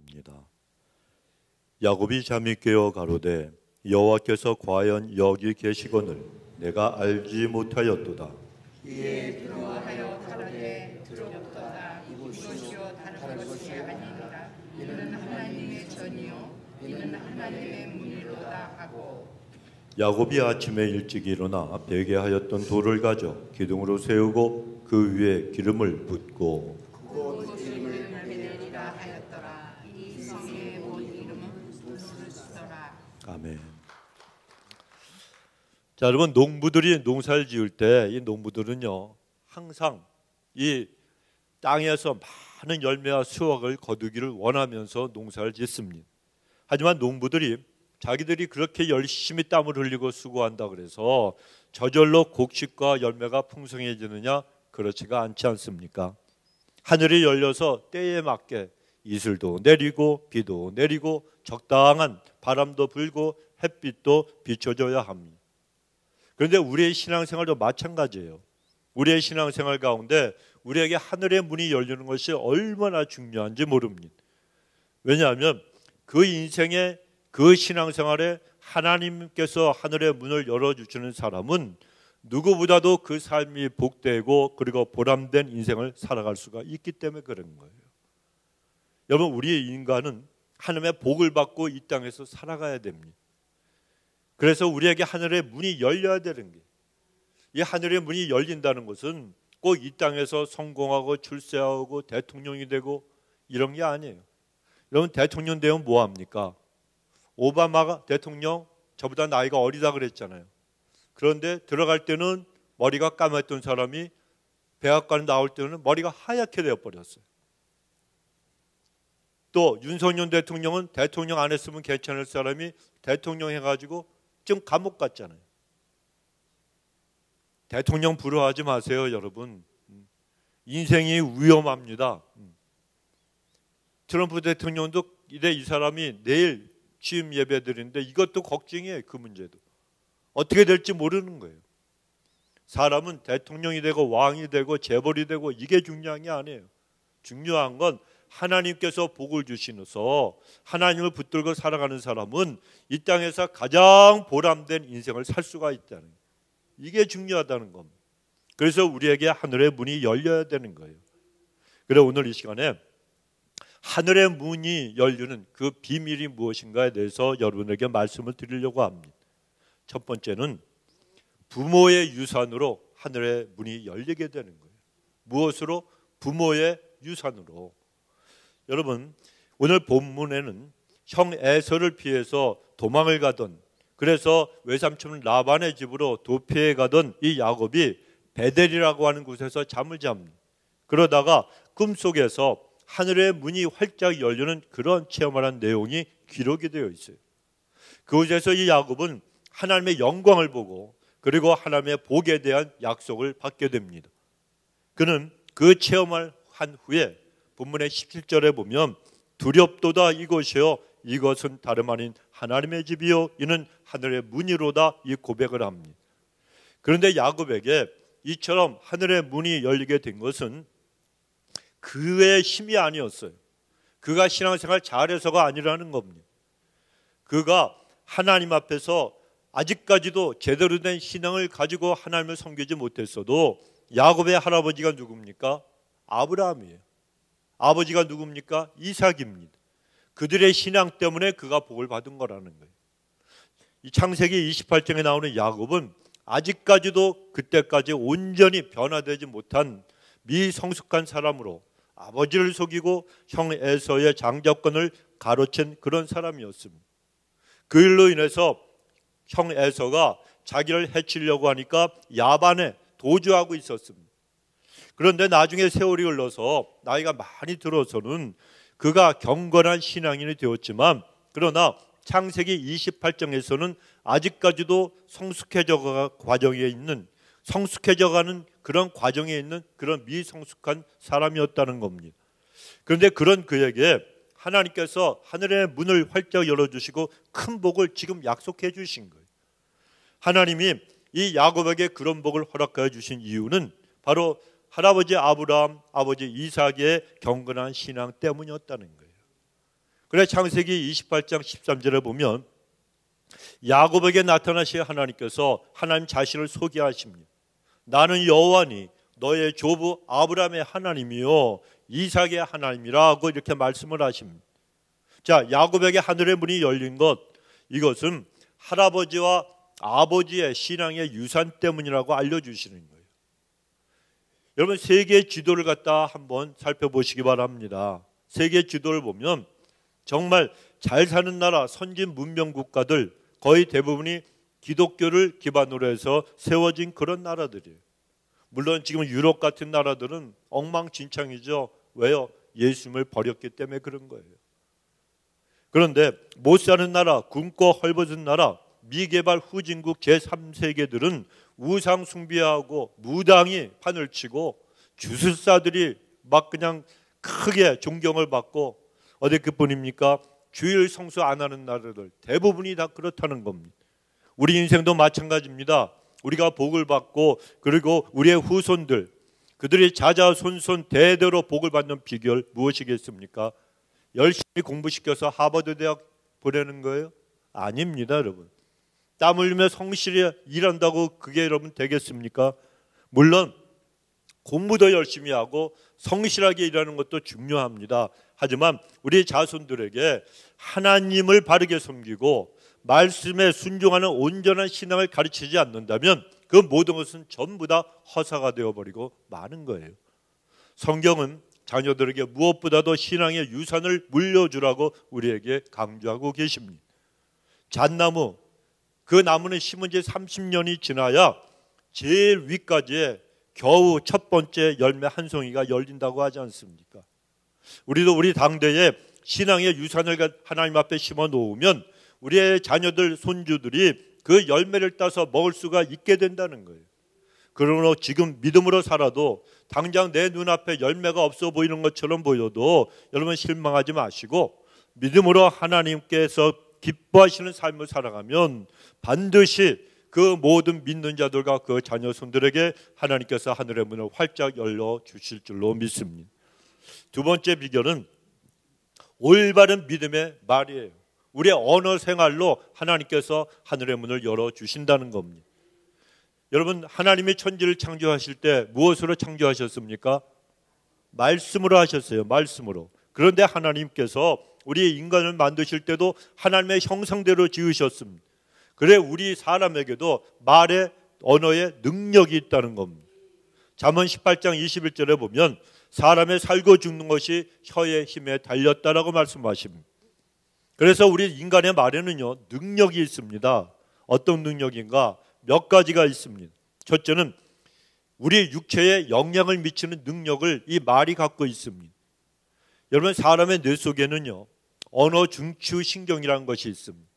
말씀입니다. 야곱이 잠이 깨어 가로되 여호와께서 과연 여기 계시거늘 내가 알지 못하였도다. 이에 두려워하여 가로되 두렵도다. 이것이요 다른 것이 아니니라. 이는 하나님의 전이요 이는 하나님의 문이로다 하고. 야곱이 아침에 일찍 일어나 베개하였던 돌을 가져 기둥으로 세우고 그 위에 기름을 붓고 그곳 이름을 베델이라 하였더라. 이 성의 온 이름은 부르스더라. 아멘. 자, 여러분, 농부들이 농사를 지을 때 이 농부들은요 항상 이 땅에서 많은 열매와 수확을 거두기를 원하면서 농사를 짓습니다. 하지만 농부들이 자기들이 그렇게 열심히 땀을 흘리고 수고한다 그래서 저절로 곡식과 열매가 풍성해지느냐? 그렇지가 않지 않습니까? 하늘이 열려서 때에 맞게 이슬도 내리고 비도 내리고 적당한 바람도 불고 햇빛도 비춰줘야 합니다. 그런데 우리의 신앙생활도 마찬가지예요. 우리의 신앙생활 가운데 우리에게 하늘의 문이 열리는 것이 얼마나 중요한지 모릅니다. 왜냐하면 그 인생의 그 신앙생활에 하나님께서 하늘의 문을 열어주시는 사람은 누구보다도 그 삶이 복되고 그리고 보람된 인생을 살아갈 수가 있기 때문에 그런 거예요. 여러분, 우리 인간은 하나님의 복을 받고 이 땅에서 살아가야 됩니다. 그래서 우리에게 하늘의 문이 열려야 되는 게, 이 하늘의 문이 열린다는 것은 꼭 이 땅에서 성공하고 출세하고 대통령이 되고 이런 게 아니에요. 여러분, 대통령 되면 뭐 합니까? 오바마가 대통령 저보다 나이가 어리다 그랬잖아요. 그런데 들어갈 때는 머리가 까맸던 사람이 백악관 나올 때는 머리가 하얗게 되어버렸어요. 또 윤석열 대통령은 대통령 안 했으면 괜찮을 사람이 대통령 해가지고 지금 감옥 갔잖아요. 대통령 부러워하지 마세요, 여러분. 인생이 위험합니다. 트럼프 대통령도 이래 이 사람이 내일 취임 예배 드리는데 이것도 걱정이에요. 그 문제도 어떻게 될지 모르는 거예요. 사람은 대통령이 되고 왕이 되고 재벌이 되고 이게 중요한 게 아니에요. 중요한 건 하나님께서 복을 주시면서 하나님을 붙들고 살아가는 사람은 이 땅에서 가장 보람된 인생을 살 수가 있다는 거예요. 이게 중요하다는 겁니다. 그래서 우리에게 하늘의 문이 열려야 되는 거예요. 그래서 오늘 이 시간에 하늘의 문이 열리는 그 비밀이 무엇인가에 대해서 여러분에게 말씀을 드리려고 합니다. 첫 번째는 부모의 유산으로 하늘의 문이 열리게 되는 거예요. 무엇으로? 부모의 유산으로. 여러분, 오늘 본문에는 형 에서를 피해서 도망을 가던, 그래서 외삼촌 라반의 집으로 도피해 가던 이 야곱이 베델이라고 하는 곳에서 잠을 잡니다. 그러다가 꿈속에서 하늘의 문이 활짝 열리는 그런 체험을 한 내용이 기록이 되어 있어요. 그곳에서 이 야곱은 하나님의 영광을 보고 그리고 하나님의 복에 대한 약속을 받게 됩니다. 그는 그 체험을 한 후에 본문의 17절에 보면 두렵도다 이것이요 이것은 다름 아닌 하나님의 집이요 이는 하늘의 문이로다 이 고백을 합니다. 그런데 야곱에게 이처럼 하늘의 문이 열리게 된 것은 그의 힘이 아니었어요. 그가 신앙생활 잘해서가 아니라는 겁니다. 그가 하나님 앞에서 아직까지도 제대로 된 신앙을 가지고 하나님을 섬기지 못했어도 야곱의 할아버지가 누굽니까? 아브라함이에요. 아버지가 누굽니까? 이삭입니다. 그들의 신앙 때문에 그가 복을 받은 거라는 거예요. 이 창세기 28장에 나오는 야곱은 아직까지도 그때까지 온전히 변화되지 못한 미성숙한 사람으로 아버지를 속이고 형 에서의 장자권을 가로챈 그런 사람이었습니다. 그 일로 인해서 형 에서가 자기를 해치려고 하니까 야반에 도주하고 있었습니다. 그런데 나중에 세월이 흘러서 나이가 많이 들어서는 그가 경건한 신앙인이 되었지만, 그러나 창세기 28장에서는 아직까지도 성숙해져가는 그런 과정에 있는 그런 미성숙한 사람이었다는 겁니다. 그런데 그런 그에게 하나님께서 하늘의 문을 활짝 열어주시고 큰 복을 지금 약속해 주신 거예요. 하나님이 이 야곱에게 그런 복을 허락해 주신 이유는 바로 할아버지 아브라함, 아버지 이삭의 경건한 신앙 때문이었다는 거예요. 그래 창세기 28장 13절에 보면 야곱에게 나타나신 하나님께서 하나님 자신을 소개하십니다. 나는 여호와니 너의 조부 아브라함의 하나님이요 이삭의 하나님이라고 이렇게 말씀을 하십니다. 자, 야곱에게 하늘의 문이 열린 것, 이것은 할아버지와 아버지의 신앙의 유산 때문이라고 알려주시는 거예요. 여러분, 세계 지도를 갖다 한번 살펴보시기 바랍니다. 세계 지도를 보면 정말 잘 사는 나라, 선진 문명 국가들 거의 대부분이 기독교를 기반으로 해서 세워진 그런 나라들이에요. 물론 지금 유럽 같은 나라들은 엉망진창이죠. 왜요? 예수님을 버렸기 때문에 그런 거예요. 그런데 못 사는 나라, 굶고 헐벗은 나라, 미개발 후진국 제3세계들은 우상 숭배하고 무당이 판을 치고 주술사들이 막 그냥 크게 존경을 받고 어디 그뿐입니까? 주일 성수 안 하는 나라들 대부분이 다 그렇다는 겁니다. 우리 인생도 마찬가지입니다. 우리가 복을 받고 그리고 우리의 후손들 그들이 자자손손 대대로 복을 받는 비결 무엇이겠습니까? 열심히 공부시켜서 하버드 대학 보내는 거예요? 아닙니다, 여러분. 땀 흘리며 성실히 일한다고 그게 여러분 되겠습니까? 물론 공부도 열심히 하고 성실하게 일하는 것도 중요합니다. 하지만 우리 자손들에게 하나님을 바르게 섬기고 말씀에 순종하는 온전한 신앙을 가르치지 않는다면 그 모든 것은 전부 다 허사가 되어버리고 마는 거예요. 성경은 자녀들에게 무엇보다도 신앙의 유산을 물려주라고 우리에게 강조하고 계십니다. 잣나무, 그 나무는 심은 지 30년이 지나야 제일 위까지에 겨우 첫 번째 열매 한 송이가 열린다고 하지 않습니까? 우리도 우리 당대에 신앙의 유산을 하나님 앞에 심어 놓으면 우리의 자녀들, 손주들이 그 열매를 따서 먹을 수가 있게 된다는 거예요. 그러므로 지금 믿음으로 살아도 당장 내 눈앞에 열매가 없어 보이는 것처럼 보여도 여러분 실망하지 마시고 믿음으로 하나님께서 기뻐하시는 삶을 살아가면 반드시 그 모든 믿는 자들과 그 자녀 손들에게 하나님께서 하늘의 문을 활짝 열려 주실 줄로 믿습니다. 두 번째 비결은 올바른 믿음의 말이에요. 우리의 언어 생활로 하나님께서 하늘의 문을 열어 주신다는 겁니다. 여러분, 하나님이 천지를 창조하실 때 무엇으로 창조하셨습니까? 말씀으로 하셨어요. 말씀으로. 그런데 하나님께서 우리 인간을 만드실 때도 하나님의 형상대로 지으셨습니다. 그래 우리 사람에게도 말의 언어의 능력이 있다는 겁니다. 잠언 18장 21절에 보면 사람의 살고 죽는 것이 혀의 힘에 달렸다라고 말씀하십니다. 그래서 우리 인간의 말에는요 능력이 있습니다. 어떤 능력인가? 몇 가지가 있습니다. 첫째는 우리 육체에 영향을 미치는 능력을 이 말이 갖고 있습니다. 여러분, 사람의 뇌 속에는요 언어 중추 신경이라는 것이 있습니다.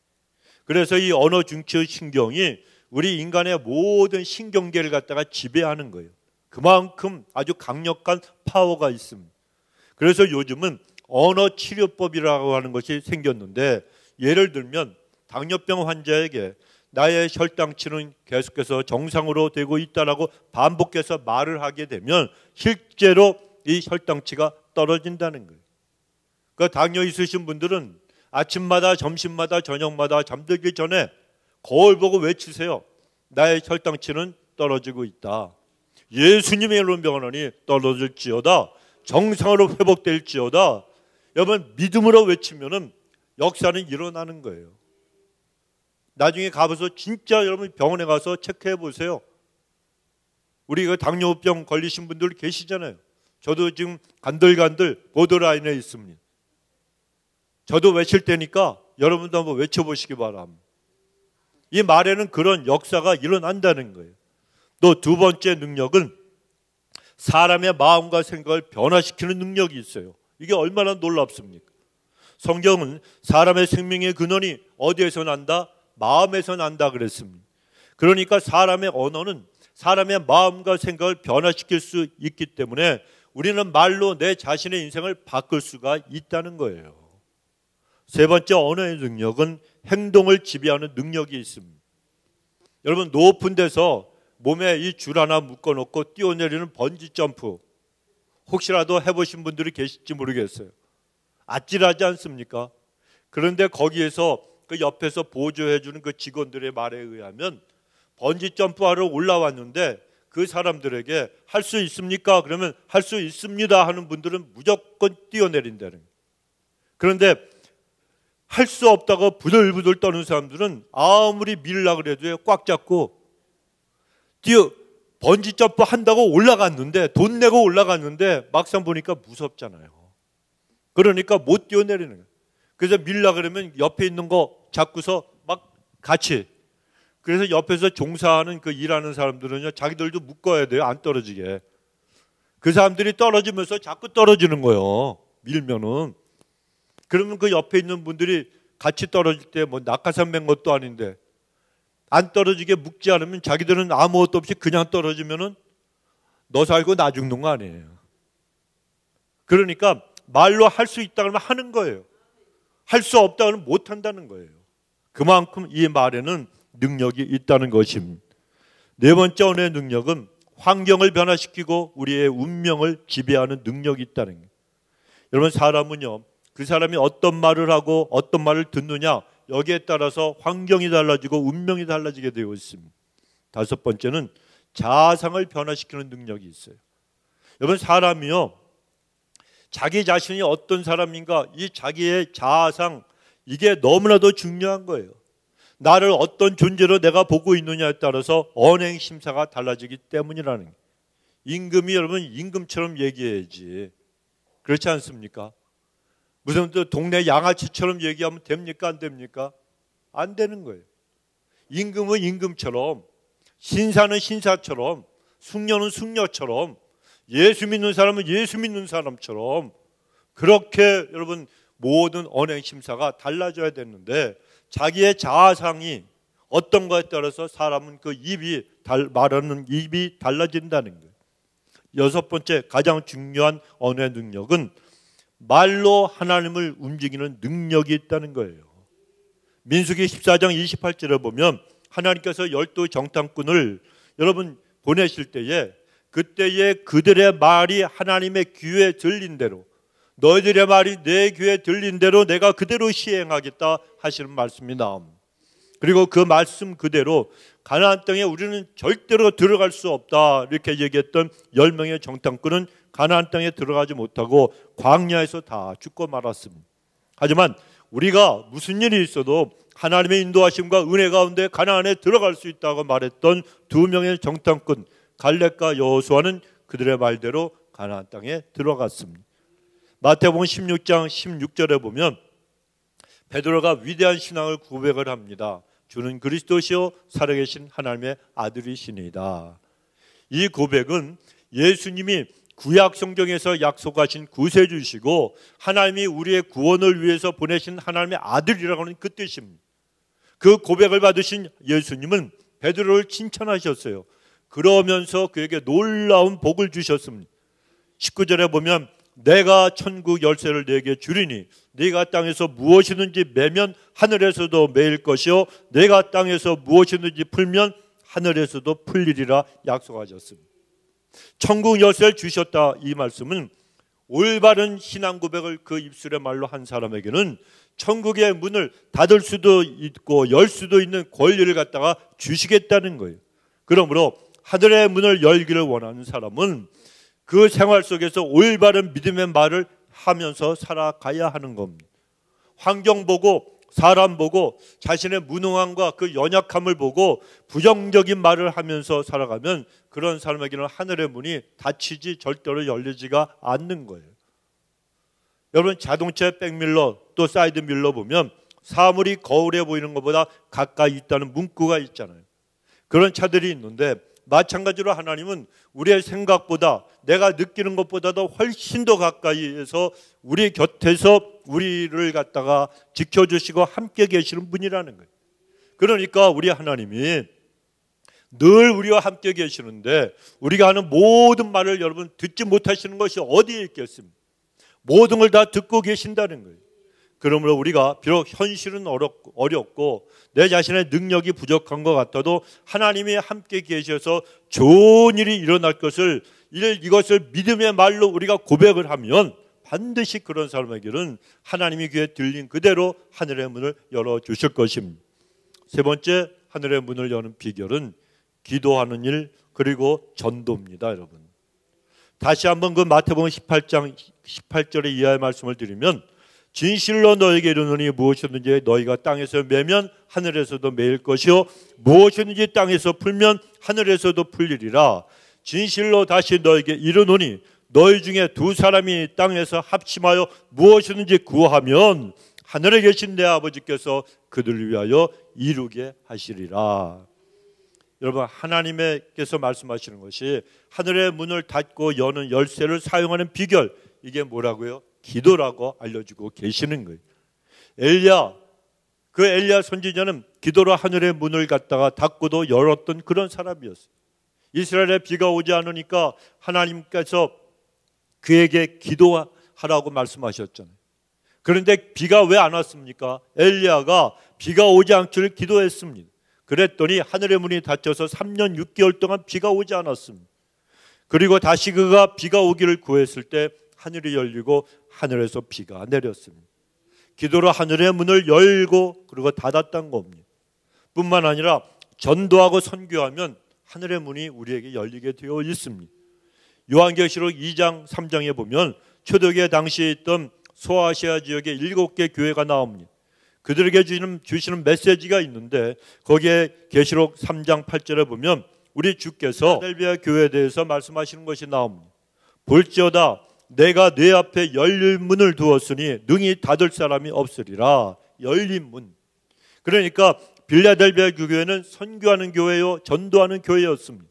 그래서 이 언어 중추 신경이 우리 인간의 모든 신경계를 갖다가 지배하는 거예요. 그만큼 아주 강력한 파워가 있습니다. 그래서 요즘은 언어 치료법이라고 하는 것이 생겼는데, 예를 들면 당뇨병 환자에게 나의 혈당치는 계속해서 정상으로 되고 있다라고 반복해서 말을 하게 되면 실제로 이 혈당치가 떨어진다는 거예요. 그러니까 당뇨 있으신 분들은 아침마다 점심마다 저녁마다 잠들기 전에 거울 보고 외치세요. 나의 혈당치는 떨어지고 있다. 예수님의 이름으로 명하노니 떨어질지어다. 정상으로 회복될지어다. 여러분, 믿음으로 외치면은 역사는 일어나는 거예요. 나중에 가봐서 진짜 여러분 병원에 가서 체크해 보세요. 우리 그 당뇨병 걸리신 분들 계시잖아요. 저도 지금 간들간들 보더라인에 있습니다. 저도 외칠 테니까 여러분도 한번 외쳐보시기 바랍니다. 이 말에는 그런 역사가 일어난다는 거예요. 또 두 번째 능력은 사람의 마음과 생각을 변화시키는 능력이 있어요. 이게 얼마나 놀랍습니까? 성경은 사람의 생명의 근원이 어디에서 난다? 마음에서 난다 그랬습니다. 그러니까 사람의 언어는 사람의 마음과 생각을 변화시킬 수 있기 때문에 우리는 말로 내 자신의 인생을 바꿀 수가 있다는 거예요. 세 번째 언어의 능력은 행동을 지배하는 능력이 있습니다. 여러분, 높은 데서 몸에 이 줄 하나 묶어놓고 뛰어내리는 번지 점프 혹시라도 해보신 분들이 계실지 모르겠어요. 아찔하지 않습니까? 그런데 거기에서 그 옆에서 보조해주는 그 직원들의 말에 의하면 번지 점프하러 올라왔는데 그 사람들에게 할 수 있습니까? 그러면 할 수 있습니다 하는 분들은 무조건 뛰어내린다는 거예요. 그런데 할 수 없다고 부들부들 떠는 사람들은 아무리 밀려고 그래도 꽉 잡고 번지 점프 한다고 올라갔는데, 돈 내고 올라갔는데 막상 보니까 무섭잖아요. 그러니까 못 뛰어내리는 거예요. 그래서 밀려고 그러면 옆에 있는 거 잡고서 막 같이, 그래서 옆에서 종사하는 그 일하는 사람들은요, 자기들도 묶어야 돼요. 안 떨어지게. 그 사람들이 떨어지면서 자꾸 떨어지는 거예요. 밀면은. 그러면 그 옆에 있는 분들이 같이 떨어질 때 뭐 낙하산 맨 것도 아닌데 안 떨어지게 묶지 않으면 자기들은 아무것도 없이 그냥 떨어지면은 너 살고 나 죽는 거 아니에요. 그러니까 말로 할 수 있다 그러면 하는 거예요. 할 수 없다 그러면 못 한다는 거예요. 그만큼 이 말에는 능력이 있다는 것입니다. 네 번째 언어의 능력은 환경을 변화시키고 우리의 운명을 지배하는 능력이 있다는 거예요. 여러분, 사람은요, 그 사람이 어떤 말을 하고 어떤 말을 듣느냐, 여기에 따라서 환경이 달라지고 운명이 달라지게 되어 있습니다. 다섯 번째는 자아상을 변화시키는 능력이 있어요. 여러분, 사람이요, 자기 자신이 어떤 사람인가, 이 자기의 자아상, 이게 너무나도 중요한 거예요. 나를 어떤 존재로 내가 보고 있느냐에 따라서 언행 심사가 달라지기 때문이라는 거예요. 임금이 여러분 임금처럼 얘기해야지. 그렇지 않습니까? 무슨 또 동네 양아치처럼 얘기하면 됩니까? 안 됩니까? 안 되는 거예요. 임금은 임금처럼, 신사는 신사처럼, 숙녀는 숙녀처럼, 예수 믿는 사람은 예수 믿는 사람처럼, 그렇게 여러분 모든 언행 심사가 달라져야 되는데, 자기의 자아상이 어떤 거에 따라서 사람은 그 말하는 입이 달라진다는 거예요. 여섯 번째 가장 중요한 언어의 능력은 말로 하나님을 움직이는 능력이 있다는 거예요. 민수기 14장 28절에 보면 하나님께서 12 정탐꾼을 여러분 보내실 때에 그때에 그들의 말이 하나님의 귀에 들린 대로, 너희들의 말이 내 귀에 들린 대로 내가 그대로 시행하겠다 하시는 말씀이 나옵니다. 그리고 그 말씀 그대로 가나안 땅에 우리는 절대로 들어갈 수 없다 이렇게 얘기했던 10명의 정탐꾼은 가나안 땅에 들어가지 못하고 광야에서 다 죽고 말았습니다. 하지만 우리가 무슨 일이 있어도 하나님의 인도하심과 은혜 가운데 가나안에 들어갈 수 있다고 말했던 2명의 정탐꾼 갈렙과 여호수아는 그들의 말대로 가나안 땅에 들어갔습니다. 마태복음 16장 16절에 보면 베드로가 위대한 신앙을 고백을 합니다. 주는 그리스도시요 살아계신 하나님의 아들이시니이다. 이 고백은 예수님이 구약 성경에서 약속하신 구세주시고 하나님이 우리의 구원을 위해서 보내신 하나님의 아들이라고 하는 그 뜻입니다. 그 고백을 받으신 예수님은 베드로를 칭찬하셨어요. 그러면서 그에게 놀라운 복을 주셨습니다. 19절에 보면 내가 천국 열쇠를 네게 주리니 네가 땅에서 무엇이든지 매면 하늘에서도 매일 것이요 네가 땅에서 무엇이든지 풀면 하늘에서도 풀리리라 약속하셨습니다. 천국 열쇠를 주셨다. 이 말씀은 올바른 신앙 고백을 그 입술의 말로 한 사람에게는 천국의 문을 닫을 수도 있고 열 수도 있는 권리를 갖다가 주시겠다는 거예요. 그러므로 하늘의 문을 열기를 원하는 사람은 그 생활 속에서 올바른 믿음의 말을 하면서 살아가야 하는 겁니다. 환경 보고 사람 보고 자신의 무능함과 그 연약함을 보고 부정적인 말을 하면서 살아가면 그런 사람에게는 하늘의 문이 닫히지 절대로 열리지가 않는 거예요. 여러분, 자동차의 백밀러 또 사이드 밀러 보면 사물이 거울에 보이는 것보다 가까이 있다는 문구가 있잖아요. 그런 차들이 있는데 마찬가지로 하나님은 우리의 생각보다 내가 느끼는 것보다도 훨씬 더 가까이에서 우리 곁에서 우리를 갖다가 지켜주시고 함께 계시는 분이라는 거예요. 그러니까 우리 하나님이 늘 우리와 함께 계시는데 우리가 하는 모든 말을 여러분 듣지 못하시는 것이 어디에 있겠습니까? 모든 걸 다 듣고 계신다는 거예요. 그러므로 우리가 비록 현실은 어렵고 내 자신의 능력이 부족한 것 같아도 하나님이 함께 계셔서 좋은 일이 일어날 것을 이것을 믿음의 말로 우리가 고백을 하면 반드시 그런 사람에게는 하나님이 귀에 들린 그대로 하늘의 문을 열어주실 것입니다. 세 번째 하늘의 문을 여는 비결은 기도하는 일 그리고 전도입니다. 여러분, 다시 한번 그 마태복음 18장 18절의 이하의 말씀을 드리면, 진실로 너에게 이르노니 무엇이든지 너희가 땅에서 매면 하늘에서도 매일 것이요 무엇이든지 땅에서 풀면 하늘에서도 풀리리라. 진실로 다시 너에게 이르노니 너희 중에 두 사람이 땅에서 합심하여 무엇이든지 구하면 하늘에 계신 내 아버지께서 그들을 위하여 이루게 하시리라. 여러분, 하나님께서 말씀하시는 것이 하늘의 문을 닫고 여는 열쇠를 사용하는 비결, 이게 뭐라고요? 기도라고 알려주고 계시는 거예요. 엘리야 선지자는 기도로 하늘의 문을 갖다가 닫고도 열었던 그런 사람이었어요. 이스라엘에 비가 오지 않으니까 하나님께서 그에게 기도하라고 말씀하셨잖아요. 그런데 비가 왜 안 왔습니까? 엘리야가 비가 오지 않기를 기도했습니다. 그랬더니 하늘의 문이 닫혀서 3년 6개월 동안 비가 오지 않았습니다. 그리고 다시 그가 비가 오기를 구했을 때 하늘이 열리고 하늘에서 비가 내렸습니다. 기도로 하늘의 문을 열고 그리고 닫았다는 겁니다. 뿐만 아니라 전도하고 선교하면 하늘의 문이 우리에게 열리게 되어 있습니다. 요한계시록 2장 3장에 보면 초대교회 당시에 있던 소아시아 지역의 7개 교회가 나옵니다. 그들에게 주시는 메시지가 있는데, 거기에 계시록 3장 8절에 보면 우리 주께서 필라델비아 교회에 대해서 말씀하시는 것이 나옵니다. 볼지어다 내가 네 앞에 열린 문을 두었으니 능히 닫을 사람이 없으리라. 열린 문. 그러니까 필라델비아 교회는 선교하는 교회요 전도하는 교회였습니다.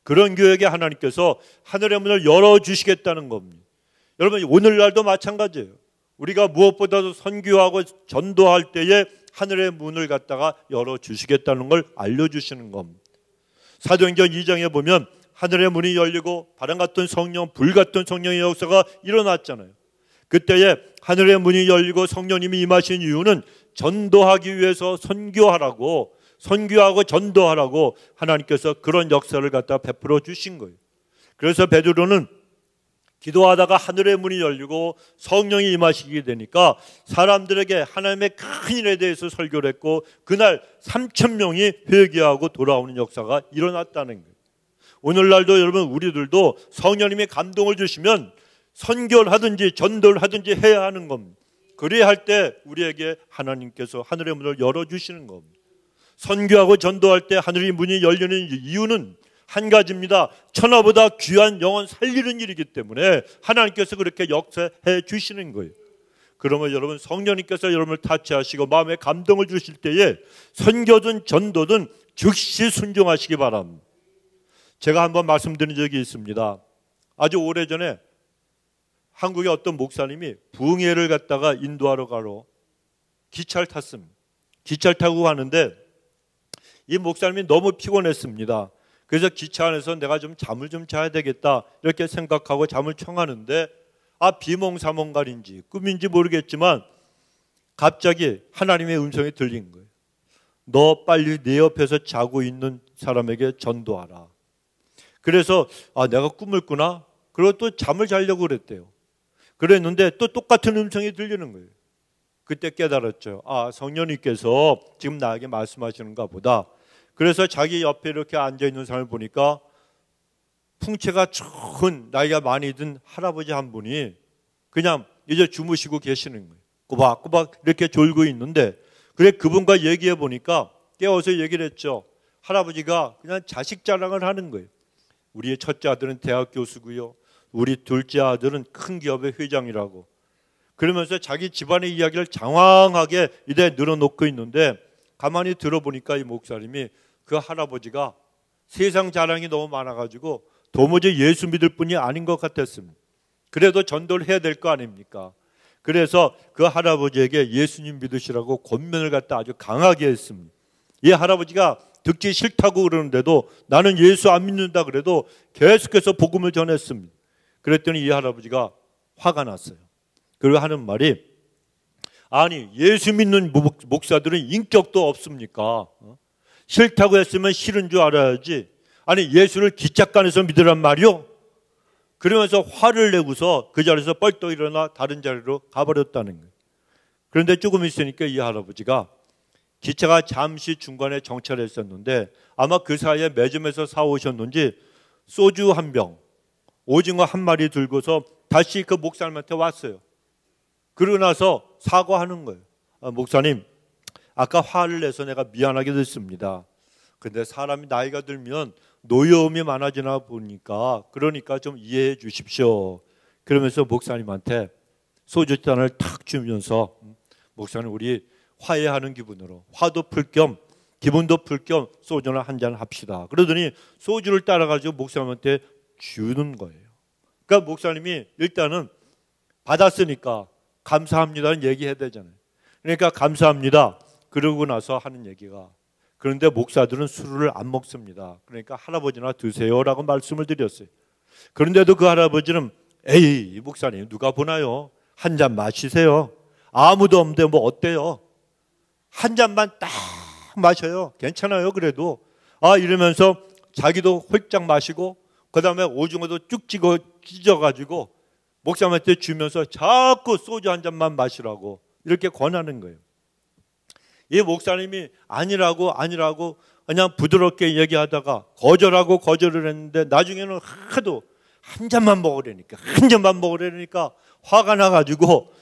그런 교회에게 하나님께서 하늘의 문을 열어주시겠다는 겁니다. 여러분, 오늘날도 마찬가지예요. 우리가 무엇보다도 선교하고 전도할 때에 하늘의 문을 갖다가 열어주시겠다는 걸 알려주시는 겁니다. 사도행전 2장에 보면 하늘의 문이 열리고 바람 같은 성령, 불 같은 성령의 역사가 일어났잖아요. 그때에 하늘의 문이 열리고 성령님이 임하신 이유는 전도하기 위해서 선교하고 전도하라고 하나님께서 그런 역사를 갖다 베풀어 주신 거예요. 그래서 베드로는 기도하다가 하늘의 문이 열리고 성령이 임하시게 되니까 사람들에게 하나님의 큰 일에 대해서 설교를 했고, 그날 3,000명이 회개하고 돌아오는 역사가 일어났다는 거예요. 오늘날도 여러분, 우리들도 성령님이 감동을 주시면 선교를 하든지 전도를 하든지 해야 하는 겁니다. 그래야 할 때 우리에게 하나님께서 하늘의 문을 열어주시는 겁니다. 선교하고 전도할 때 하늘의 문이 열리는 이유는 한 가지입니다. 천하보다 귀한 영혼 살리는 일이기 때문에 하나님께서 그렇게 역사해 주시는 거예요. 그러면 여러분, 성령님께서 여러분을 타치하시고 마음에 감동을 주실 때에 선교든 전도든 즉시 순종하시기 바랍니다. 제가 한번 말씀드린 적이 있습니다. 아주 오래전에 한국의 어떤 목사님이 부흥회를 갔다가 인도하러 가러 기차를 탔습니다. 기차를 타고 가는데 이 목사님이 너무 피곤했습니다. 그래서 기차 안에서 내가 좀 잠을 좀 자야 되겠다 이렇게 생각하고 잠을 청하는데, 비몽사몽간인지 꿈인지 모르겠지만 갑자기 하나님의 음성이 들린 거예요. 너 빨리 내 옆에서 자고 있는 사람에게 전도하라. 그래서 내가 꿈을 꾸나? 그리고 또 잠을 자려고 그랬대요. 그랬는데 또 똑같은 음성이 들리는 거예요. 그때 깨달았죠. 성령님께서 지금 나에게 말씀하시는가 보다. 그래서 자기 옆에 이렇게 앉아있는 사람을 보니까 풍채가 큰 나이가 많이 든 할아버지 한 분이 그냥 이제 주무시고 계시는 거예요. 꼬박꼬박 이렇게 졸고 있는데, 그래 그분과 얘기해 보니까 깨워서 얘기를 했죠. 할아버지가 그냥 자식 자랑을 하는 거예요. 우리의 첫째 아들은 대학 교수고요, 우리 둘째 아들은 큰 기업의 회장이라고. 그러면서 자기 집안의 이야기를 장황하게 이제 늘어놓고 있는데, 가만히 들어보니까 이 목사님이 그 할아버지가 세상 자랑이 너무 많아가지고 도무지 예수 믿을 분이 아닌 것 같았습니다. 그래도 전도를 해야 될 거 아닙니까? 그래서 그 할아버지에게 예수님 믿으시라고 권면을 갖다 아주 강하게 했습니다. 이 할아버지가 듣기 싫다고 그러는데도 나는 예수 안 믿는다 그래도 계속해서 복음을 전했습니다. 그랬더니 이 할아버지가 화가 났어요. 그리고 하는 말이, 아니 예수 믿는 목사들은 인격도 없습니까? 싫다고 했으면 싫은 줄 알아야지. 아니 예수를 기찻간에서 믿으란 말이요? 그러면서 화를 내고서 그 자리에서 뻘떡 일어나 다른 자리로 가버렸다는 거예요. 그런데 조금 있으니까 이 할아버지가 기차가 잠시 중간에 정차했었는데 아마 그 사이에 매점에서 사오셨는지 소주 한 병, 오징어 한 마리 들고서 다시 그 목사님한테 왔어요. 그러고 나서 사과하는 거예요. 목사님, 아까 화를 내서 내가 미안하게 됐습니다. 근데 사람이 나이가 들면 노여움이 많아지나 보니까 그러니까 좀 이해해 주십시오. 그러면서 목사님한테 소주잔을 탁 주면서 목사님, 우리 화해하는 기분으로 화도 풀 겸 기분도 풀 겸 소주를 한잔 합시다. 그러더니 소주를 따라가지고 목사님한테 주는 거예요. 그러니까 목사님이 일단은 받았으니까 감사합니다는 얘기해야 되잖아요. 그러니까 감사합니다. 그러고 나서 하는 얘기가, 그런데 목사들은 술을 안 먹습니다. 그러니까 할아버지나 드세요라고 말씀을 드렸어요. 그런데도 그 할아버지는 에이 목사님 누가 보나요? 한 잔 마시세요. 아무도 없는데 뭐 어때요? 한 잔만 딱 마셔요. 괜찮아요. 그래도 이러면서 자기도 홀짝 마시고 그 다음에 오징어도 쭉 찢어가지고 목사님한테 주면서 자꾸 소주 한 잔만 마시라고 이렇게 권하는 거예요. 이 목사님이 아니라고 그냥 부드럽게 얘기하다가 거절을 했는데 나중에는 하도 한 잔만 먹으려니까 화가 나가지고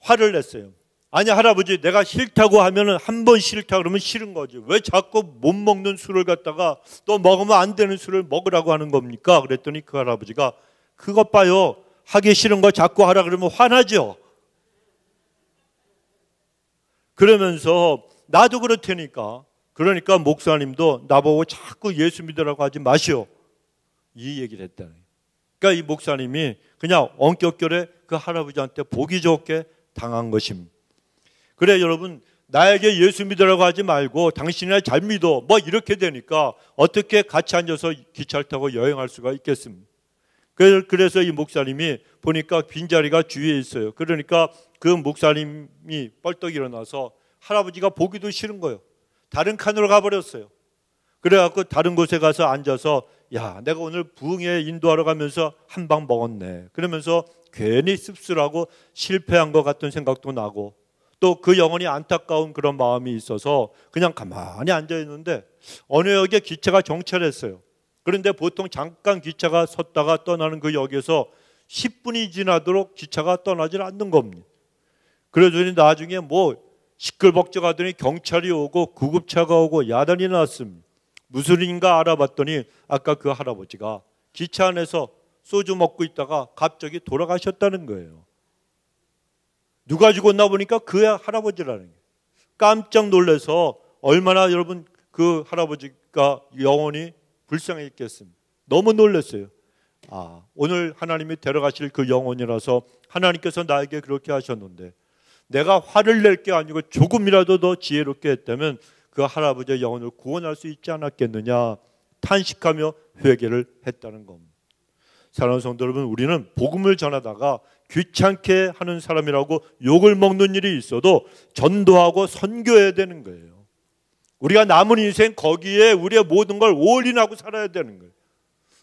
화를 냈어요. 아니 할아버지, 내가 싫다고 하면은 한 번 싫다 그러면 싫은 거지. 왜 자꾸 못 먹는 술을 갖다가 또 먹으면 안 되는 술을 먹으라고 하는 겁니까? 그랬더니 그 할아버지가 그것 봐요. 하기 싫은 거 자꾸 하라 그러면 화나죠. 그러면서 나도 그렇다니까. 그러니까 목사님도 나보고 자꾸 예수 믿으라고 하지 마시오. 이 얘기를 했다는 거예요. 그러니까 이 목사님이 그냥 엄격결에 그 할아버지한테 보기 좋게 당한 것입니다. 그래 여러분, 나에게 예수 믿으라고 하지 말고 당신이나 잘 믿어 뭐 이렇게 되니까 어떻게 같이 앉아서 기차를 타고 여행할 수가 있겠습니까? 그래서 이 목사님이 보니까 빈자리가 주위에 있어요. 그러니까 그 목사님이 뻘떡 일어나서 할아버지가 보기도 싫은 거예요. 다른 칸으로 가버렸어요. 그래갖고 다른 곳에 가서 앉아서 야, 내가 오늘 부흥회 인도하러 가면서 한 방 먹었네. 그러면서 괜히 씁쓸하고 실패한 것 같은 생각도 나고 또 그 영혼이 안타까운 그런 마음이 있어서 그냥 가만히 앉아있는데 어느 역에 기차가 정차했어요. 그런데 보통 잠깐 기차가 섰다가 떠나는 그 역에서 10분이 지나도록 기차가 떠나질 않는 겁니다. 그러더니 나중에 뭐 시끌벅적하더니 경찰이 오고 구급차가 오고 야단이 났습니다. 무슨 일인가 알아봤더니 아까 그 할아버지가 기차 안에서 소주 먹고 있다가 갑자기 돌아가셨다는 거예요. 누가 죽었나 보니까 그 할아버지라는 거예요. 깜짝 놀라서 얼마나 여러분 그 할아버지가 영혼이 불쌍했겠습니다. 너무 놀랐어요. 오늘 하나님이 데려가실 그 영혼이라서 하나님께서 나에게 그렇게 하셨는데 내가 화를 낼 게 아니고 조금이라도 더 지혜롭게 했다면 그 할아버지의 영혼을 구원할 수 있지 않았겠느냐 탄식하며 회개를 했다는 겁니다. 사랑하는 성도 여러분, 우리는 복음을 전하다가 귀찮게 하는 사람이라고 욕을 먹는 일이 있어도 전도하고 선교해야 되는 거예요. 우리가 남은 인생 거기에 우리의 모든 걸 올인하고 살아야 되는 거예요.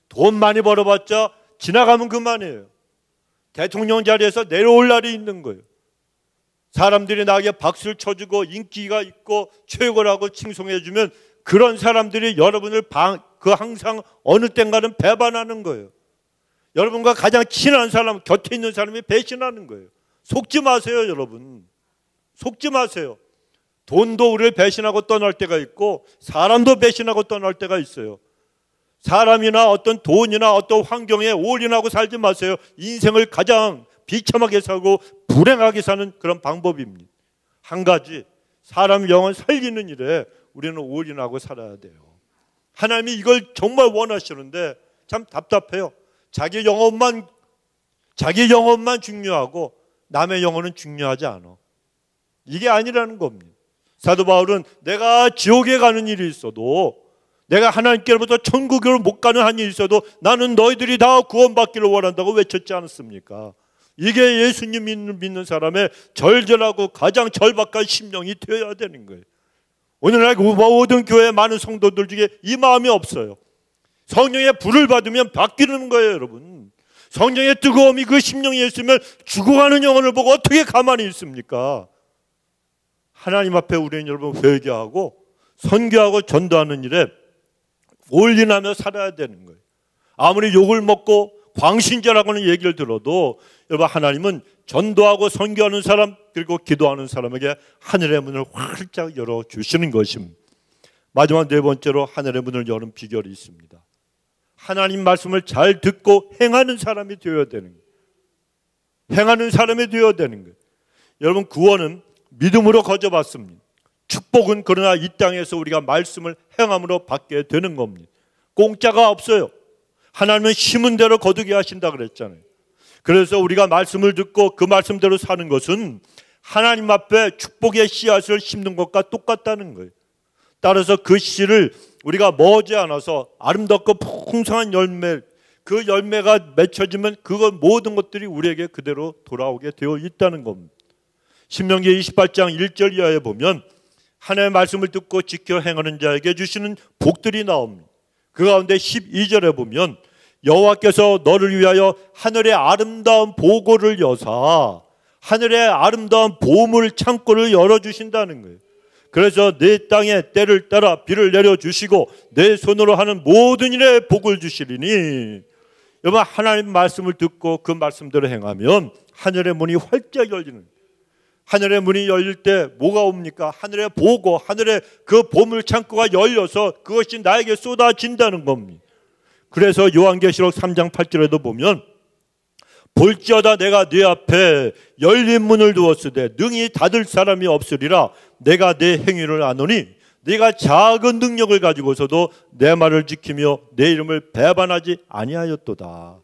돈 많이 벌어봤자 지나가면 그만이에요. 대통령 자리에서 내려올 날이 있는 거예요. 사람들이 나에게 박수를 쳐주고 인기가 있고 최고라고 칭송해주면 그런 사람들이 여러분을 항상 어느 땐가는 배반하는 거예요. 여러분과 가장 친한 사람, 곁에 있는 사람이 배신하는 거예요. 속지 마세요, 여러분. 속지 마세요. 돈도 우리를 배신하고 떠날 때가 있고 사람도 배신하고 떠날 때가 있어요. 사람이나 어떤 돈이나 어떤 환경에 올인하고 살지 마세요. 인생을 가장 비참하게 살고 불행하게 사는 그런 방법입니다. 한 가지, 사람 영혼 살리는 일에 우리는 올인하고 살아야 돼요. 하나님이 이걸 정말 원하시는데 참 답답해요. 자기 영혼만 중요하고 남의 영혼은 중요하지 않아. 이게 아니라는 겁니다. 사도 바울은 내가 지옥에 가는 일이 있어도 내가 하나님께로부터 천국으로 못 가는 한 일이 있어도 나는 너희들이 다 구원받기를 원한다고 외쳤지 않았습니까? 이게 예수님 믿는 사람의 절절하고 가장 절박한 심령이 되어야 되는 거예요. 오늘날 모든 교회 많은 성도들 중에 이 마음이 없어요. 성령의 불을 받으면 바뀌는 거예요, 여러분. 성령의 뜨거움이 그 심령에 있으면 죽어가는 영혼을 보고 어떻게 가만히 있습니까? 하나님 앞에 우리는 여러분 회개하고 선교하고 전도하는 일에 올인하며 살아야 되는 거예요. 아무리 욕을 먹고 광신자라고는 얘기를 들어도 여러분 하나님은 전도하고 선교하는 사람 그리고 기도하는 사람에게 하늘의 문을 활짝 열어주시는 것입니다. 마지막 네 번째로 하늘의 문을 여는 비결이 있습니다. 하나님 말씀을 잘 듣고 행하는 사람이 되어야 되는 거예요. 행하는 사람이 되어야 되는 거예요. 여러분 구원은 믿음으로 거저받습니다. 축복은 그러나 이 땅에서 우리가 말씀을 행함으로 받게 되는 겁니다. 공짜가 없어요. 하나님은 심은 대로 거두게 하신다 그랬잖아요. 그래서 우리가 말씀을 듣고 그 말씀대로 사는 것은 하나님 앞에 축복의 씨앗을 심는 것과 똑같다는 거예요. 따라서 그 씨를 우리가 머지않아서 아름답고 풍성한 열매, 그 열매가 맺혀지면 그것 모든 것들이 우리에게 그대로 돌아오게 되어 있다는 겁니다. 신명기 28장 1절 이하에 보면 하나님의 말씀을 듣고 지켜 행하는 자에게 주시는 복들이 나옵니다. 그 가운데 12절에 보면 여호와께서 너를 위하여 하늘의 아름다운 보고를 여사 하늘의 아름다운 보물 창고를 열어주신다는 거예요. 그래서 내 땅에 때를 따라 비를 내려주시고 내 손으로 하는 모든 일에 복을 주시리니, 여러분 하나님 말씀을 듣고 그 말씀대로 행하면 하늘의 문이 활짝 열리는, 하늘의 문이 열릴 때 뭐가 옵니까? 하늘의 보고, 하늘의 그 보물 창고가 열려서 그것이 나에게 쏟아진다는 겁니다. 그래서 요한계시록 3장 8절에도 보면 볼지어다 내가 네 앞에 열린 문을 두었으되 능히 닫을 사람이 없으리라. 내가 네 행위를 아노니 네가 작은 능력을 가지고서도 내 말을 지키며 내 이름을 배반하지 아니하였도다.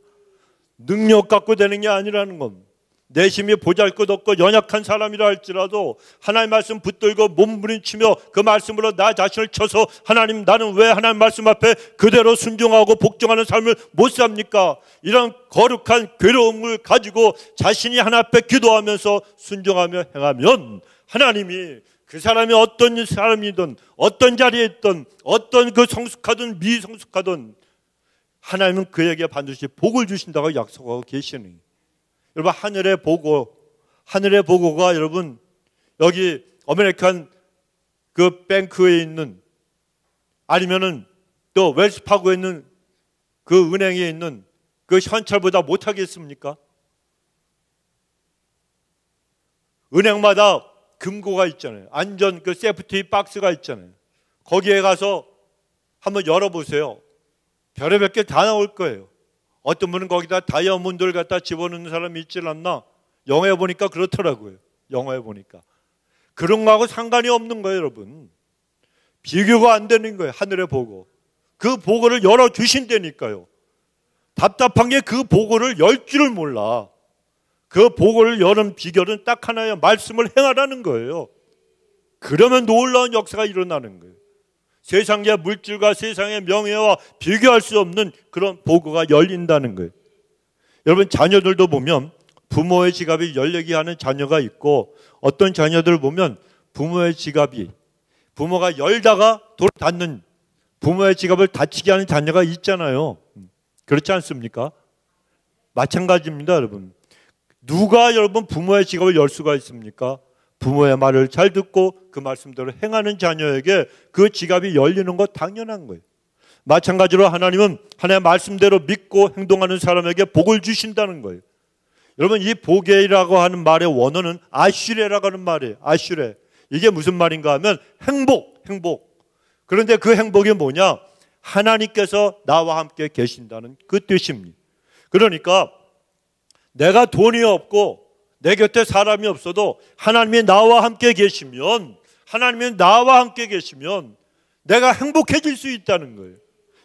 능력 갖고 되는 게 아니라는 겁니다. 내심이 보잘것없고 연약한 사람이라 할지라도 하나님 말씀 붙들고 몸부림치며 그 말씀으로 나 자신을 쳐서 하나님 나는 왜 하나님 말씀 앞에 그대로 순종하고 복종하는 삶을 못 삽니까? 이런 거룩한 괴로움을 가지고 자신이 하나님 앞에 기도하면서 순종하며 행하면 하나님이 그 사람이 어떤 사람이든 어떤 자리에 있든 어떤 그 성숙하든 미성숙하든 하나님은 그에게 반드시 복을 주신다고 약속하고 계시는, 여러분 하늘의 보고, 하늘의 보고가 여러분 여기 아메리칸 그 뱅크에 있는 아니면은 또 웰스파고에 있는 그 은행에 있는 그 현찰보다 못하겠습니까? 은행마다 금고가 있잖아요. 안전 그 세프티 박스가 있잖아요. 거기에 가서 한번 열어보세요. 별의별 게 다 나올 거예요. 어떤 분은 거기다 다이아몬드를 갖다 집어넣는 사람이 있질 않나? 영화에 보니까 그렇더라고요. 영화에 보니까. 그런 거하고 상관이 없는 거예요, 여러분. 비교가 안 되는 거예요, 하늘에 보고. 그 보고를 열어주신다니까요. 답답한 게 그 보고를 열 줄을 몰라. 그 보고를 여는 비결은 딱 하나예요. 말씀을 행하라는 거예요. 그러면 놀라운 역사가 일어나는 거예요. 세상의 물질과 세상의 명예와 비교할 수 없는 그런 보고가 열린다는 거예요. 여러분 자녀들도 보면 부모의 지갑이 열리게 하는 자녀가 있고, 어떤 자녀들 보면 부모의 지갑이 부모가 열다가 돌 닫는, 부모의 지갑을 닫히게 하는 자녀가 있잖아요. 그렇지 않습니까? 마찬가지입니다, 여러분. 누가 여러분 부모의 지갑을 열 수가 있습니까? 부모의 말을 잘 듣고 그 말씀대로 행하는 자녀에게 그 지갑이 열리는 것 당연한 거예요. 마찬가지로 하나님은 하나님의 말씀대로 믿고 행동하는 사람에게 복을 주신다는 거예요. 여러분 이 복이라고 하는 말의 원어는 아슈레라고 하는 말이에요. 아슈레. 이게 무슨 말인가 하면 행복. 그런데 그 행복이 뭐냐? 하나님께서 나와 함께 계신다는 그 뜻입니다. 그러니까 내가 돈이 없고 내 곁에 사람이 없어도 하나님이 나와 함께 계시면, 하나님이 나와 함께 계시면 내가 행복해질 수 있다는 거예요.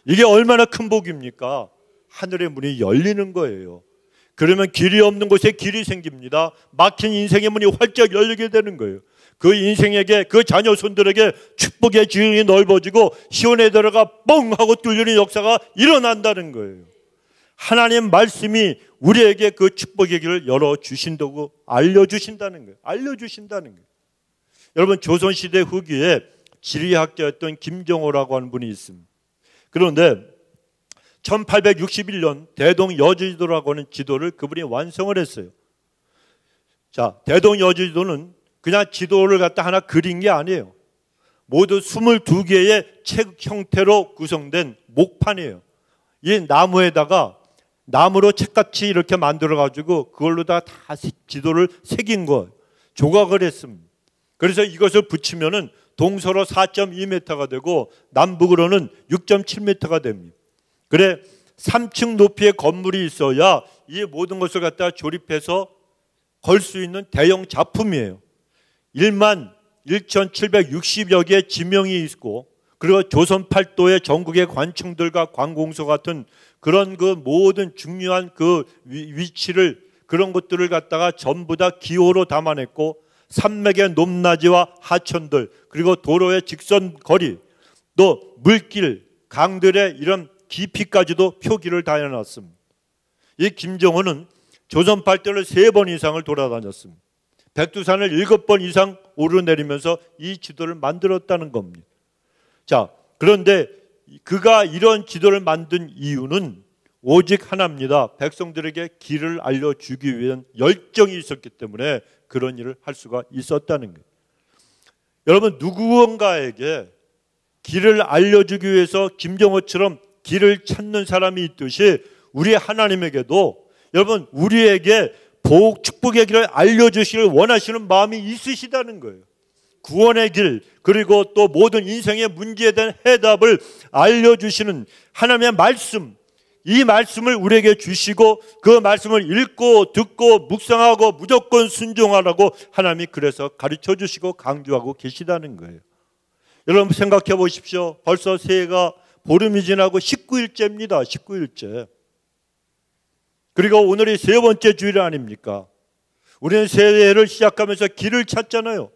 이게 얼마나 큰 복입니까? 하늘의 문이 열리는 거예요. 그러면 길이 없는 곳에 길이 생깁니다. 막힌 인생의 문이 활짝 열리게 되는 거예요. 그 인생에게, 그 자녀 손들에게 축복의 지형이 넓어지고 시온에 들어가 뻥 하고 뚫리는 역사가 일어난다는 거예요. 하나님 말씀이 우리에게 그 축복의 길을 열어주신다고 알려주신다는 거예요. 알려주신다는 거예요. 여러분 조선시대 후기에 지리학자였던 김정호라고 하는 분이 있습니다. 그런데 1861년 대동여지도라고 하는 지도를 그분이 완성을 했어요. 자, 대동여지도는 그냥 지도를 갖다 하나 그린 게 아니에요. 모두 22개의 책 형태로 구성된 목판이에요. 이 나무에다가 나무로 책같이 이렇게 만들어가지고 그걸로 다 지도를 새긴 거 조각을 했습니다. 그래서 이것을 붙이면은 동서로 4.2m가 되고 남북으로는 6.7m가 됩니다. 그래 3층 높이의 건물이 있어야 이 모든 것을 갖다 조립해서 걸 수 있는 대형 작품이에요. 11,760여 개의 지명이 있고 그리고 조선 팔도의 전국의 관청들과 관공서 같은 그런 그 모든 중요한 그 위치를 그런 것들을 갖다가 전부 다 기호로 담아냈고 산맥의 높낮이와 하천들 그리고 도로의 직선 거리 또 물길 강들의 이런 깊이까지도 표기를 다 해놨습니다. 이 김정은은 조선 팔도를 3번 이상을 돌아다녔습니다. 백두산을 7번 이상 오르내리면서 이 지도를 만들었다는 겁니다. 자, 그런데 그가 이런 지도를 만든 이유는 오직 하나입니다. 백성들에게 길을 알려주기 위한 열정이 있었기 때문에 그런 일을 할 수가 있었다는 거예요. 여러분, 누구인가에게 길을 알려주기 위해서 김정은처럼 길을 찾는 사람이 있듯이 우리 하나님에게도 여러분 우리에게 복, 축복의 길을 알려주시길 원하시는 마음이 있으시다는 거예요. 구원의 길 그리고 또 모든 인생의 문제에 대한 해답을 알려주시는 하나님의 말씀, 이 말씀을 우리에게 주시고 그 말씀을 읽고 듣고 묵상하고 무조건 순종하라고 하나님이 그래서 가르쳐 주시고 강조하고 계시다는 거예요. 여러분 생각해 보십시오. 벌써 새해가 보름이 지나고 19일째입니다. 19일째. 그리고 오늘이 3번째 주일 아닙니까? 우리는 새해를 시작하면서 길을 찾잖아요.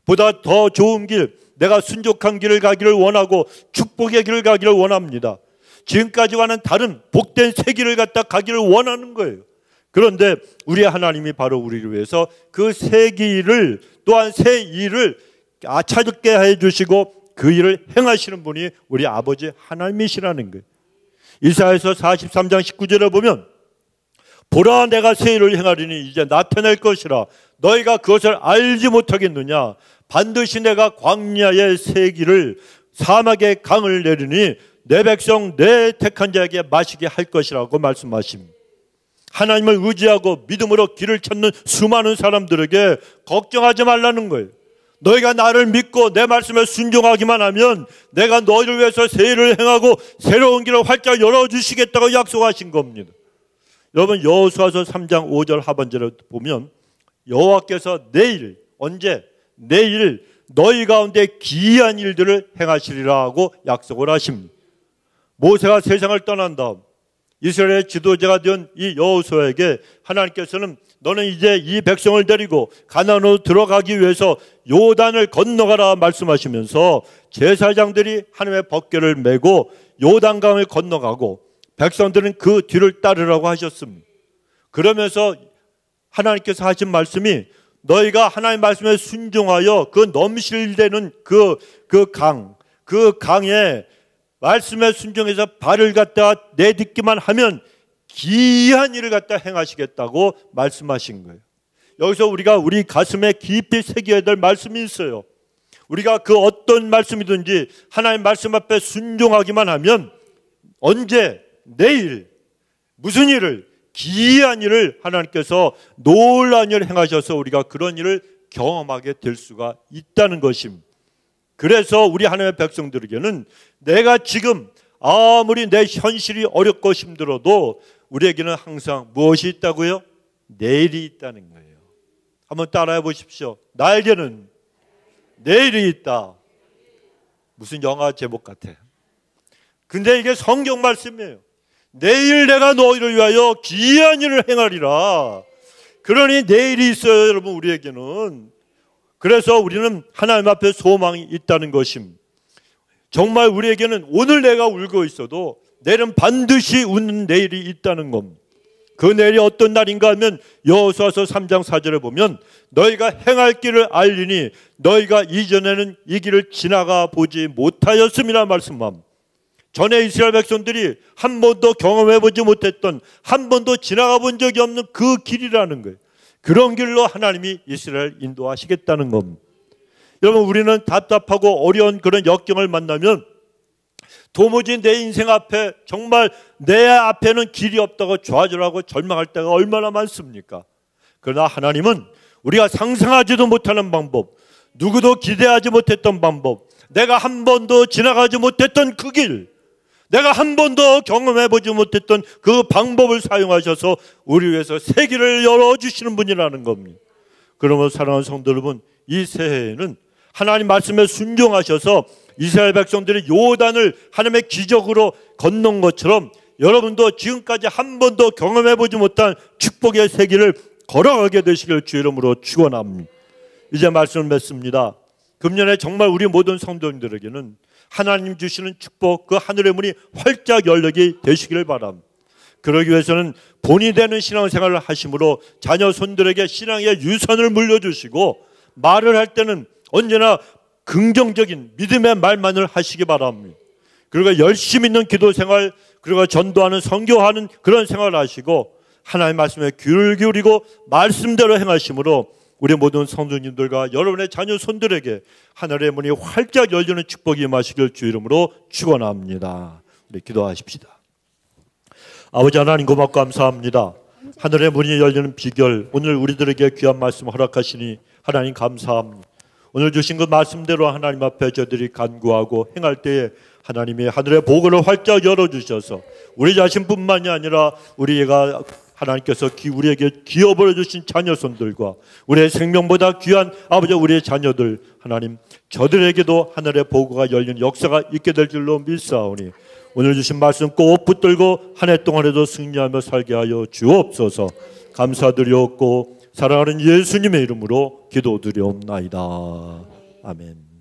보다 더 좋은 길, 내가 순종한 길을 가기를 원하고 축복의 길을 가기를 원합니다. 지금까지와는 다른 복된 새 길을 갖다 가기를 원하는 거예요. 그런데 우리 하나님이 바로 우리를 위해서 그 새 길을 또한 새 일을 찾게 해주시고 그 일을 행하시는 분이 우리 아버지 하나님이시라는 거예요. 이사야서 43장 19절에 보면 보라 내가 새 일을 행하리니 이제 나타낼 것이라 너희가 그것을 알지 못하겠느냐. 반드시 내가 광야의 새 길을 사막의 강을 내리니 내 백성 내 택한 자에게 마시게 할 것이라고 말씀하십니다. 하나님을 의지하고 믿음으로 길을 찾는 수많은 사람들에게 걱정하지 말라는 거예요. 너희가 나를 믿고 내 말씀에 순종하기만 하면 내가 너희를 위해서 새 일을 행하고 새로운 길을 활짝 열어주시겠다고 약속하신 겁니다. 여러분 여호수아서 3장 5절 하반절에 보면 여호와께서 내일 언제? 내일 너희 가운데 기이한 일들을 행하시리라 하고 약속을 하십니다. 모세가 세상을 떠난 다음 이스라엘의 지도자가 된 이 여호수아에게 하나님께서는 너는 이제 이 백성을 데리고 가나안으로 들어가기 위해서 요단을 건너가라 말씀하시면서 제사장들이 하나님의 법궤를 메고 요단강을 건너가고 백성들은 그 뒤를 따르라고 하셨습니다. 그러면서 하나님께서 하신 말씀이 너희가 하나님 말씀에 순종하여 그 넘실대는 그 강에 말씀에 순종해서 발을 갖다 내딛기만 하면 기이한 일을 갖다 행하시겠다고 말씀하신 거예요. 여기서 우리가 우리 가슴에 깊이 새겨야 될 말씀이 있어요. 우리가 그 어떤 말씀이든지 하나님 말씀 앞에 순종하기만 하면 언제, 내일, 무슨 일을, 기이한 일을 하나님께서 놀라운 일을 행하셔서 우리가 그런 일을 경험하게 될 수가 있다는 것입니다. 그래서 우리 하나님의 백성들에게는 내가 지금 아무리 내 현실이 어렵고 힘들어도 우리에게는 항상 무엇이 있다고요? 내일이 있다는 거예요. 한번 따라해 보십시오. 나에게는 내일이 있다. 무슨 영화 제목 같아. 근데 이게 성경 말씀이에요. 내일 내가 너희를 위하여 기이한 일을 행하리라. 그러니 내일이 있어요, 여러분, 우리에게는. 그래서 우리는 하나님 앞에 소망이 있다는 것입니다. 정말 우리에게는 오늘 내가 울고 있어도 내일은 반드시 웃는 내일이 있다는 겁니다. 그 내일이 어떤 날인가 하면 여호수아서 3장 4절에 보면 너희가 행할 길을 알리니 너희가 이전에는 이 길을 지나가 보지 못하였음이라 말씀합니다. 전에 이스라엘 백성들이 한 번도 경험해보지 못했던, 한 번도 지나가 본 적이 없는 그 길이라는 거예요. 그런 길로 하나님이 이스라엘 인도하시겠다는 겁니다. 여러분, 우리는 답답하고 어려운 그런 역경을 만나면 도무지 내 인생 앞에, 정말 내 앞에는 길이 없다고 좌절하고 절망할 때가 얼마나 많습니까? 그러나 하나님은 우리가 상상하지도 못하는 방법, 누구도 기대하지 못했던 방법, 내가 한 번도 지나가지 못했던 그 길, 내가 한 번도 경험해보지 못했던 그 방법을 사용하셔서 우리 위해서 새 길을 열어주시는 분이라는 겁니다. 그러면 사랑하는 성도 여러분, 이 새해에는 하나님 말씀에 순종하셔서 이스라엘 백성들이 요단을 하나님의 기적으로 건넌 것처럼 여러분도 지금까지 한 번도 경험해보지 못한 축복의 새 길을 걸어가게 되시길 주 이름으로 축원합니다. 이제 말씀을 맺습니다. 금년에 정말 우리 모든 성도님들에게는 하나님 주시는 축복, 그 하늘의 문이 활짝 열리게 되시기를 바랍니다. 그러기 위해서는 본이 되는 신앙생활을 하심으로 자녀 손들에게 신앙의 유산을 물려주시고, 말을 할 때는 언제나 긍정적인 믿음의 말만을 하시기 바랍니다. 그리고 열심히 있는 기도생활, 그리고 전도하는, 선교하는 그런 생활을 하시고 하나님의 말씀에 귀를 기울이고 말씀대로 행하심으로 우리 모든 성도님들과 여러분의 자녀 손들에게 하늘의 문이 활짝 열리는 축복이 임하시길 주 이름으로 축원합니다. 우리 기도하십시다. 아버지 하나님, 고맙고 감사합니다. 하늘의 문이 열리는 비결, 오늘 우리들에게 귀한 말씀 허락하시니 하나님 감사합니다. 오늘 주신 그 말씀대로 하나님 앞에 저희들이 간구하고 행할 때에 하나님이 하늘의 복을 활짝 열어주셔서 우리 자신뿐만이 아니라 우리가 하나님께서 우리에게 기업을 주신 자녀손들과 우리의 생명보다 귀한 아버지 우리의 자녀들, 하나님 저들에게도 하늘의 보고가 열린 역사가 있게 될 줄로 믿사오니 오늘 주신 말씀 꼭 붙들고 한 해 동안에도 승리하며 살게 하여 주옵소서. 감사드리옵고 사랑하는 예수님의 이름으로 기도드리옵나이다. 아멘.